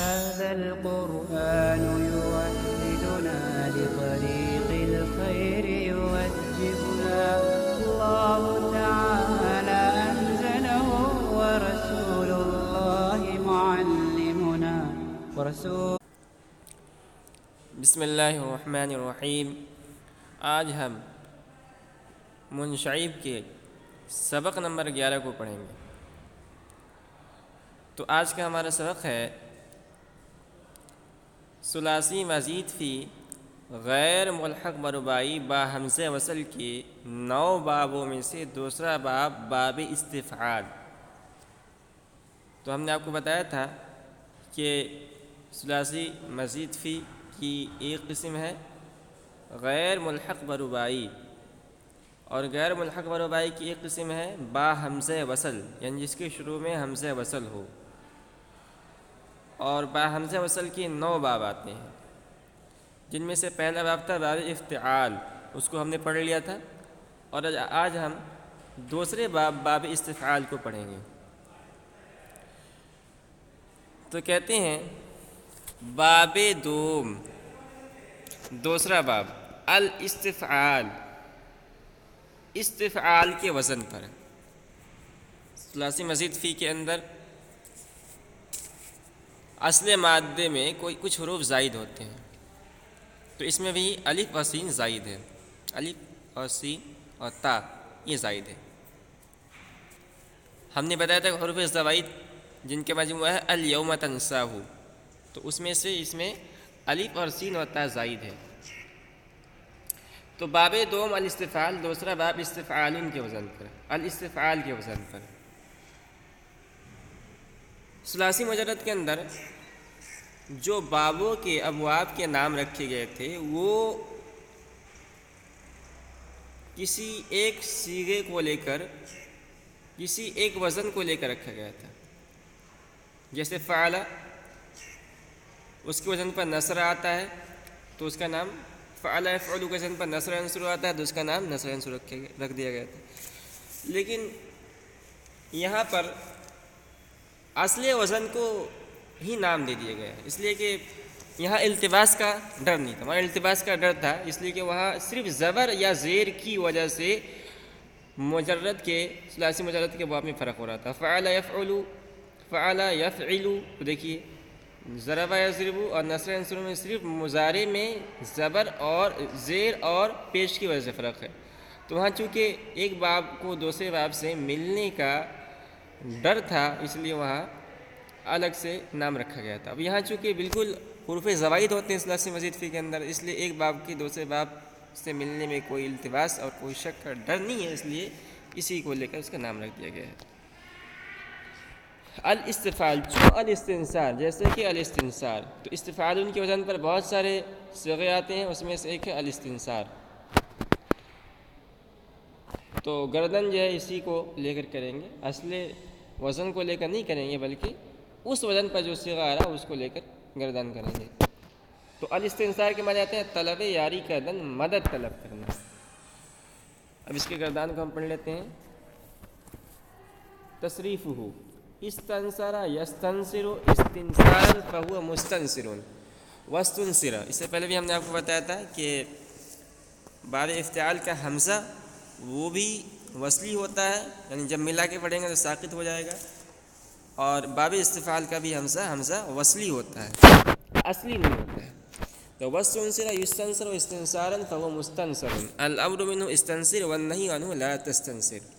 هذا القرآن يوحدنا لطريق الخير يوجهنا الله تعالى أنزله ورسول الله معلمنا بسم اللہ الرحمن الرحیم۔ آج ہم منشعب کے سبق نمبر 11 کو پڑھیں گے۔ تو آج کا ہمارا سبق ہے ثلاثی مزید فی غیر ملحق بربائی با حمزہ وصل کے 9 بابوں میں سے دوسرا باب باب استفعال۔ تو ہم نے آپ کو بتایا تھا کہ ثلاثی مزید فی کی ایک قسم ہے غیر ملحق بربائی، اور غیر ملحق بربائی کی ایک قسم ہے با حمزہ وصل، یعنی جس کے شروع میں حمزہ وصل ہو، اور با حمزہ وصل کے 9 باب آتے ہیں، جن میں سے پہلا باب تھا باب افتعال، اس کو ہم نے پڑھ لیا تھا، اور آج ہم دوسرے باب استفعال کو پڑھیں گے۔ تو کہتے ہیں باب دوم، دوسرا باب الاستفعال، استفعال کے وزن پر۔ ثلاثی مزید فی کے اندر اصل مادے میں کچھ حروف زائد ہوتے ہیں، تو اس میں بھی الف اور سین زائد ہے، الف اور سین اور تا یہ زائد ہے۔ ہم نے بتایا تھا کہ حروف زوائد جن کے مجموعہ ہے الیوم تنساہ، تو اس میں الف اور سین اور تا زائد ہے۔ تو باب دوم الاستفعال، دوسرا باب استفعال کے وزن پر، الاستفعال کے وزن پر۔ ثلاثی مجرد کے اندر جو بابوں کے ابواب کے نام رکھے گئے تھے وہ کسی ایک صیغے کو لے کر، کسی ایک وزن کو لے کر رکھا گیا تھا۔ جیسے فعل، اس کے وزن پر نصر آتا ہے تو اس کا نام فعل یفعل، کے وزن پر نصر ینصر آتا ہے تو اس کا نام نصر ینصر رکھ دیا گیا تھا۔ لیکن یہاں پر اصل وزن کو ہی نام دے دیا گیا ہے، اس لیے کہ یہاں التباس کا ڈر نہیں تھا، وہاں التباس کا ڈر تھا، اس لیے کہ وہاں صرف زبر یا زیر کی وجہ سے مجرد کے ثلاثی مجرد کے باب میں فرق ہو رہا تھا۔ فعل یفعل، فعل یفعل، تو دیکھیے ضرب یضرب اور نصر ینصر میں صرف مضارع میں زبر اور زیر اور پیش کی وجہ سے فرق ہے۔ تو وہاں چونکہ ایک باب کو دوسرے باب سے ملنے کا ڈر تھا، اس لیے وہاں الگ سے نام رکھا گیا تھا۔ اب یہاں چونکہ بالکل حروف زوائد ہوتے ہیں ثلاثی مزید فی کے اندر، اس لیے ایک باب کی دوسرے باب سے ملنے میں کوئی التباس اور کوئی شک کا ڈر نہیں ہے، اس لیے اسی کو لے کر اس کا نام رکھ دیا گیا ہے۔ الاستفعال چو الاستنصار، جیسے کہ الاستنصار، تو استفعال ان کے وزن پر بہت سارے صیغے آتے ہیں، اس میں سے ایک ہے الاستنصار۔ تو گردن جو ہے اسی کو لے کر کریں گے، اصل وزن کو لے کر نہیں کریں گے، بلکہ اس وزن پر جو صیغہ آ رہا ہے اس کو لے کر گردن کریں گے۔ تو الاستنصار کے معنی آتے ہیں طلب یاری کردن، مدد طلب کرنا۔ اب اس کے گردان کو ہم پڑھ لیتے ہیں۔ تصریفہ استنصر یستنصر استنصارا فہو مستنصر واستنصر۔ اس سے پہلے بھی ہم نے آپ کو بتایا تھا کہ باب افتعال کا حمزہ وہ بھی وصلی ہوتا ہے، یعنی جب ملا کے پڑھیں گے تو ساقط ہو جائے گا، اور باب استفعال کا بھی حمزہ وصلی ہوتا ہے، اصلی نہیں ہوتا ہے۔ تو واستنصر یستنصر استنصارا فهو مستنصر، الامر منه استنصر والنهي عنه لا تستنصر۔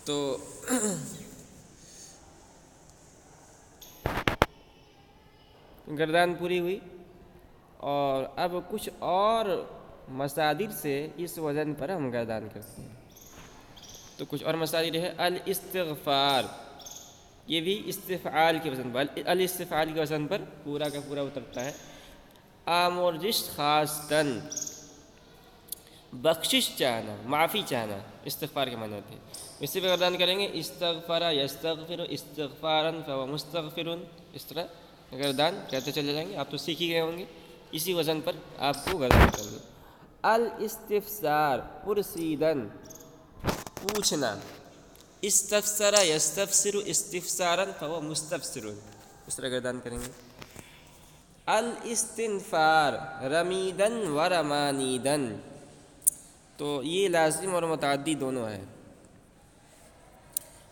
تو گردان پوری ہوئی، اور اب کچھ اور مصادر سے اس وزن پر ہم گردان کرتے ہیں۔ تو کچھ اور مصادر ہے الاستغفار، یہ بھی استفعال کے وزن پر، الاستفعال کے وزن پر پورا کا پورا اترتا ہے۔ آمرزش خواستن، بخشش چاہنا، معافی چاہنا، استغفار کے معنی ہوتے ہیں۔ اس سے بھی گردان کریں گے استغفر یستغفر استغفارا فهو مستغفر، اس طرح گردان کرتے چلے جائیں گے۔ آپ تو سیکھ ہی گئے ہوں گے، اسی وزن پر آپ کو گردان کرنا۔ الاستفسار پرسیدن، پوچھنا، استفسر یستفسر استفسارا فهو مستفسر، اس طرح گردان کریں گے. الاستنفار رمیدن و رمانیدن، تو یہ لازم اور متعدی دونوں ہے.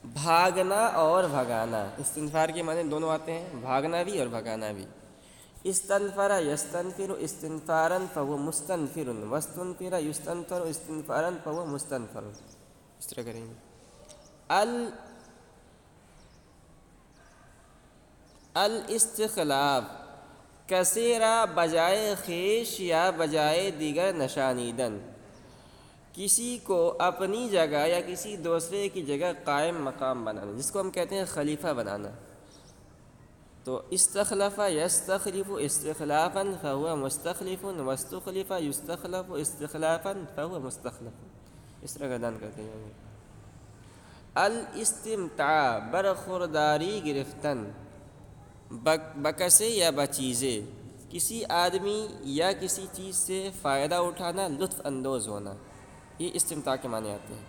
بھاگنا اور بھگانا، استنفار کے معنی دونوں آتے ہیں، بھاگنا بھی اور بھگانا بھی. استنفر یستنفر استنفارا فهو مستنفر واستنفر یستنفر استنفارا فهو مستنفر، اس طرح کریں گے. الاستخلاف کثیرہ بجائے خیش یا بجائے دیگر نشانیدن، کسی کو اپنی جگہ یا کسی دوسرے کی جگہ قائم مقام بنانا، جس کو ہم کہتے ہیں خلیفہ بنانا. تو استخلف یستخلف استخلافا فهو مستخلف واستخلف یستخلف استخلافا فهو مستخلف، اس طرح گردان کرتے ہیں. الاستمتاع برخورداری گرفتن بکسے یا بچیزے، کسی آدمی یا کسی چیز سے فائدہ اٹھانا، لطف اندوز ہونا، یہ استمتاع کے معنی آتے ہیں.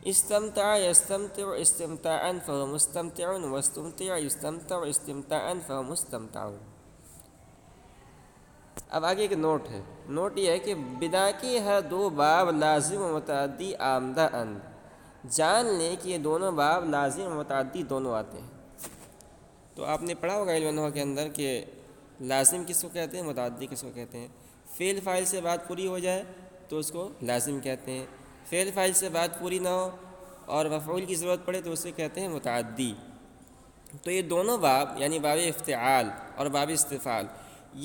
استمتع یستمتع استمتاعا فهو مستمتع واستمتع یستمتع استمتاعا فهو مستمتع. اب آگے ایک نوٹ ہے، نوٹ یہ ہے کہ بنا کے ہر دو باب لازم و متعدی آمدہ ان، جان لیں کہ یہ دونوں باب لازم و متعدی دونوں آتے ہیں. تو آپ نے پڑھا ہوگا علم نحو کے اندر کہ لازم کس کو کہتے ہیں، متعدی کس کو کہتے ہیں. فعل فاعل سے بات پوری ہو جائے تو اس کو لازم کہتے ہیں، فعل فاعل سے بات پوری نہ ہو اور مفعول کی ضرورت پڑے تو اسے کہتے ہیں متعدی. تو یہ دونوں باب یعنی باب افتعال اور باب استفعال،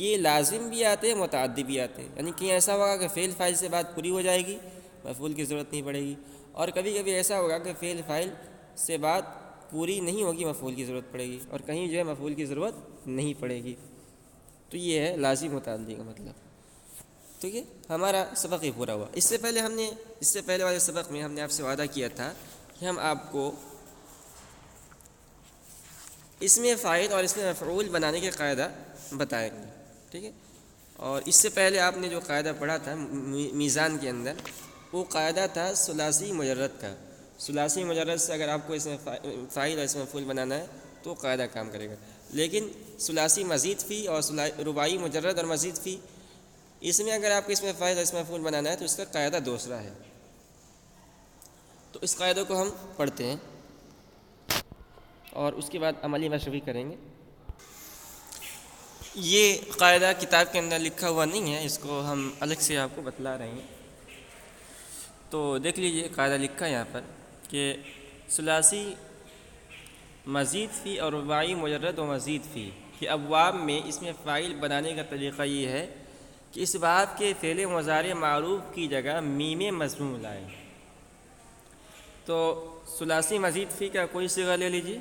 یہ لازم بھی آتے ہیں متعدی بھی آتے ہیں. یعنی کہیں ایسا ہوگا کہ فعل فاعل سے بات پوری ہو جائے گی، مفعول کی ضرورت نہیں پڑے گی، اور کبھی کبھی ایسا ہوگا کہ فعل فاعل سے بات پوری نہیں ہوگی، مفعول کی ضرورت پڑے گی، اور کہیں جو ہے مفعول کی ضرورت نہیں پڑے گی. تو یہ ہے لازم متعدی کا مطلب. تو یہ ہمارا سبق ہی پورا ہوا. اس سے پہلے والے سبق میں ہم نے آپ سے وعدہ کیا تھا کہ ہم آپ کو اس میں فاعل اور اس میں مفعول بنانے کے قاعدہ بتائیں گے، ٹھیک ہے. اور اس سے پہلے آپ نے جو قاعدہ پڑھا تھا میزان کے اندر، وہ قاعدہ تھا ثلاثی مجرد کا. ثلاثی مجرد سے اگر آپ کو اس میں فاعل اور اس میں مفعول بنانا ہے تو قاعدہ کام کرے گا. لیکن ثلاثی مزید فی اور رباعی مجرد اور مزید فی، اس میں اگر آپ کو اس میں فاعل اور اس میں مفعول بنانا ہے تو اس کا قاعدہ دوسرا ہے. تو اس قاعدے کو ہم پڑھتے ہیں اور اس کے بعد عملی مشق کریں گے. یہ قاعدہ کتاب کے اندر لکھا ہوا نہیں ہے، اس کو ہم الگ سے آپ کو بتلا رہے ہیں. تو دیکھ لیجئے قاعدہ لکھا ہے یہاں پر کہ ثلاثی مزید فی اور رباعی مجرد و مزید فی کے ابواب میں اس میں فاعل بنانے کا طریقہ یہ ہے کہ اس باب کے فعل مضارع معروف کی جگہ میم مضموم لائیں. تو ثلاثی مزید فی کا کوئی صیغہ لے لیجیے،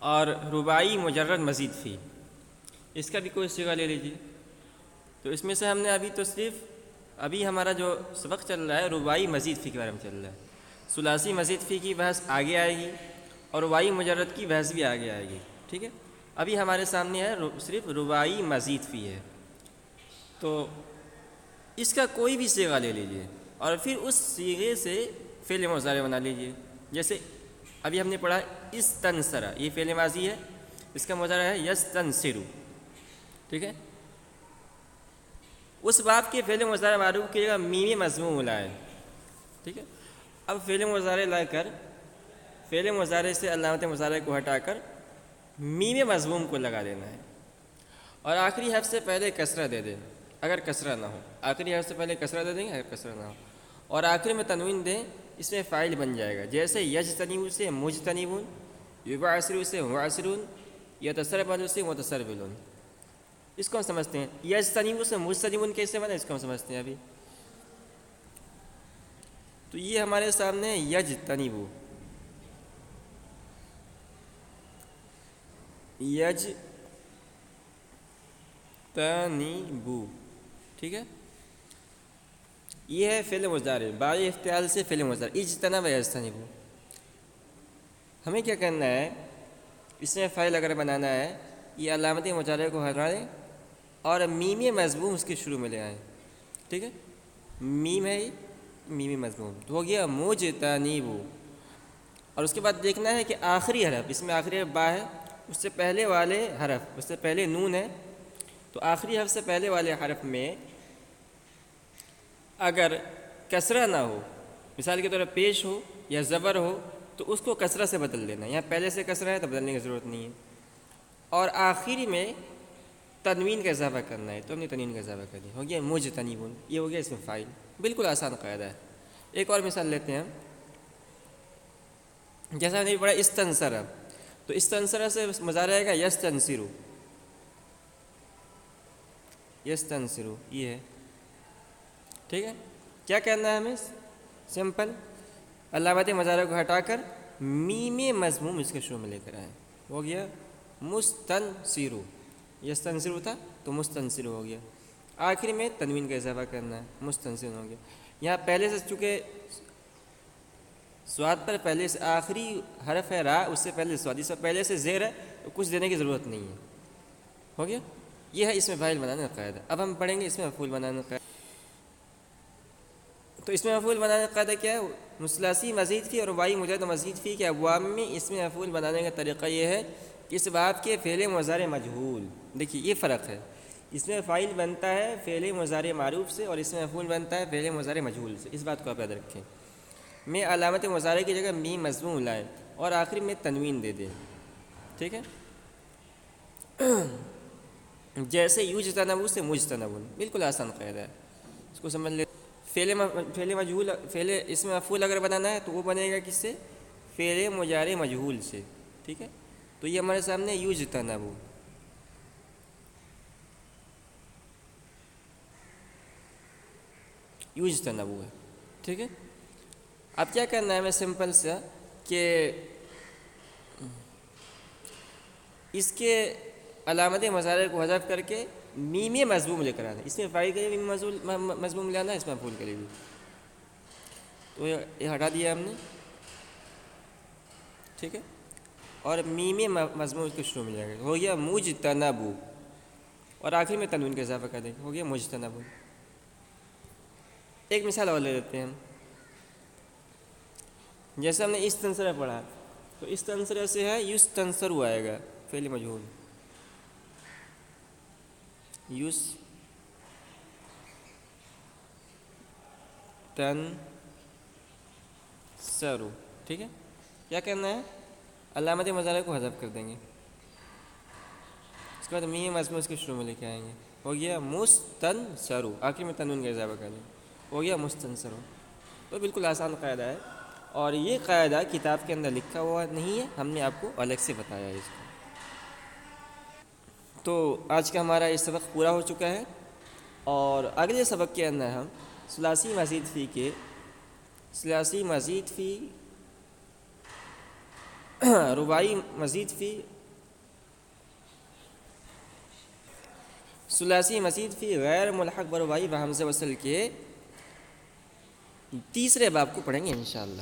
اور رباعی مجرد مزید فی اس کا بھی کوئی صیغہ لے لیجیے. تو اس میں سے ہم نے ابھی ہمارا جو سبق چل رہا ہے رباعی مزید فی کے بارے میں چل رہا ہے. ثلاثی مزید فی کی بحث آگے آئے گی اور رباعی مجرد کی بحث بھی آگے آئے گی، ٹھیک ہے. ابھی ہمارے سامنے ہے صرف رباعی مزید فی ہے. تو اس کا کوئی بھی صیغہ لے لیجیے اور پھر اس صیغے سے فعل مضارع بنا لیجیے. جیسے ابھی ہم نے پڑھا استنصر، یہ فعل ماضی ہے، اس کا مضارع ہے یستنصر، ٹھیک ہے. اس باب کے فعل مضارع معروف کی جگہ میم مضموم لائیں، ٹھیک ہے. اب فعل مضارع لا کر فعل مضارع سے علامت مضارع کو ہٹا کر میم مضموم کو لگا دینا ہے، اور آخری حرف سے پہلے کسرہ دے دیں اگر کسرہ نہ ہو. آخری حرف سے پہلے کسرہ دے دیں گے اگر کسرہ نہ ہو، اور آخر میں تنوین دیں، اس میں فاعل بن جائے گا. جیسے یجتنب سے مجتنبون، یبعثر سے معصرون، یتسربل سے متسربلون. اس کو ہم سمجھتے ہیں. یجتنب سے مجتنبون کیسے بنا، اس کو ہم سمجھتے ہیں ابھی. تو یہ ہمارے سامنے یجتنب، یجتنب، ٹھیک ہے. یہ ہے فعل مضارع باب افتعال سے فعل مضارع اجتنب یجتنب. ہمیں کیا کرنا ہے، اس میں فاعل اگر بنانا ہے یہ علامت مضارع کو ہٹا دیں اور میم مضموم اس کے شروع میں لے آئیں، ٹھیک ہے. میم ہے یہ میم مضموم، تو ہو گیا مجتنب. اور اس کے بعد دیکھنا ہے کہ آخری حرف، اس میں آخری حرف با ہے، اس سے پہلے والے حرف، اس سے پہلے نون ہے، تو آخری حرف سے پہلے والے حرف میں اگر کسرہ نہ ہو، مثال کے طور پر پیش ہو یا زبر ہو، تو اس کو کسرہ سے بدل دینا ہے۔ یہاں پہلے سے کسرہ ہے تو بدلنے کی ضرورت نہیں ہے، اور آخری میں تنوین کا اضافہ کرنا ہے تو ہم نے تنوین کا اضافہ کر دیا، ہو گیا مجتنبون، یہ ہو گیا اس میں فاعل۔ بالکل آسان قاعدہ ہے۔ ایک اور مثال لیتے ہیں، جیسا ہم نے پڑھا استنصر، تو استنصر سے مضارع آئے گا یستنصرو، یستنصرو، یہ ہے، ٹھیک ہے۔ کیا کرنا ہے ہمیں؟ سمپل علامت مضارع کو ہٹا کر میم مضموم اس کے شروع میں لے کر آئے، ہو گیا مستنصرو، یستنصرو تھا تو مستنصرو ہو گیا، آخر میں تنوین کا اضافہ کرنا ہے، مستنصر ہو گیا۔ یہاں پہلے سے چونکہ سواد پر پہلے سے آخری حرف ہے را، اس سے پہلے سواد، اس سے پہلے سے زیر ہے تو کچھ دینے کی ضرورت نہیں ہے، ہو گیا۔ یہ ہے اس میں فاعل بنانے کا قاعدہ۔ اب ہم پڑھیں گے اس میں مفعول بنانے کا قاعدہ۔ تو اس میں مفعول بنانے کا قاعدہ کیا ہے؟ مثلاثی مزید فی اور رباعی مجرد مزید فی کے ابواب میں اس میں مفعول بنانے کا طریقہ یہ ہے کہ اس باب کے فعل مضارع مجہول، دیکھیے یہ فرق ہے، اس میں فاعل بنتا ہے فعل مضارع معروف سے اور اس میں مفعول بنتا ہے فعل مضارع مجہول سے، اس بات کو آپ یاد رکھیں۔ میں علامت مضارع کی جگہ میم مضموم لائیں اور آخر میں تنوین دے دیں، ٹھیک ہے، جیسے یجتنبو سے مجتنبون، بالکل آسان قاعدہ ہے، اس کو سمجھ لیں۔ فعل مجہول، فعل اس میں مفعول اگر بنانا ہے تو وہ بنے گا کس سے؟ فعل مضارع مجہول سے، ٹھیک ہے۔ تو یہ ہمارے سامنے یجتنبو، یجتنبو ہے، ٹھیک ہے۔ اب کیا کرنا ہے ہمیں سمپل سا کہ اس کے علامت مضارع کو حذف کر کے میم مضموم لے کر آنا ہے، اس میں فاعل کے لیے میم مضموم لانا ہے، اس میں مفعول کے لیے بھی، تو یہ ہٹا دیا ہم نے، ٹھیک ہے، اور میم مضموم کے شروع میں جائے گا، ہو گیا مجتنبو، اور آخر میں تنوین کا اضافہ کر دیں گے، ہو گیا مجتنبو۔ ایک مثال اور لے لیتے ہیں ہم، جیسے ہم نے استنصر پڑھا تو استنصر سے ہے یستنصر آئے گا، فعل مجہول، یستنصر، ٹھیک ہے۔ کیا کرنا ہے؟ علامت مضارع کو حذف کر دیں گے، اس کے بعد میم مضموم اس کے شروع میں لے کے آئیں گے، ہو گیا مستنصر، آخر میں تنوین کا اضافہ کر دیں گے، ہو گیا مستنصر۔ تو بالکل آسان قاعدہ ہے، اور یہ قاعدہ کتاب کے اندر لکھا ہوا نہیں ہے، ہم نے آپ کو الگ سے بتایا ہے اس کو۔ تو آج کا ہمارا یہ سبق پورا ہو چکا ہے، اور اگلے سبق کے اندر ہم ثلاثی مزید فی کے ثلاثی مزید فی، رباعی مزید فی، ثلاثی مزید فی غیر ملحق برباعی و حمزہ وصل کے تیسرے باب کو پڑھیں گے انشاءاللہ۔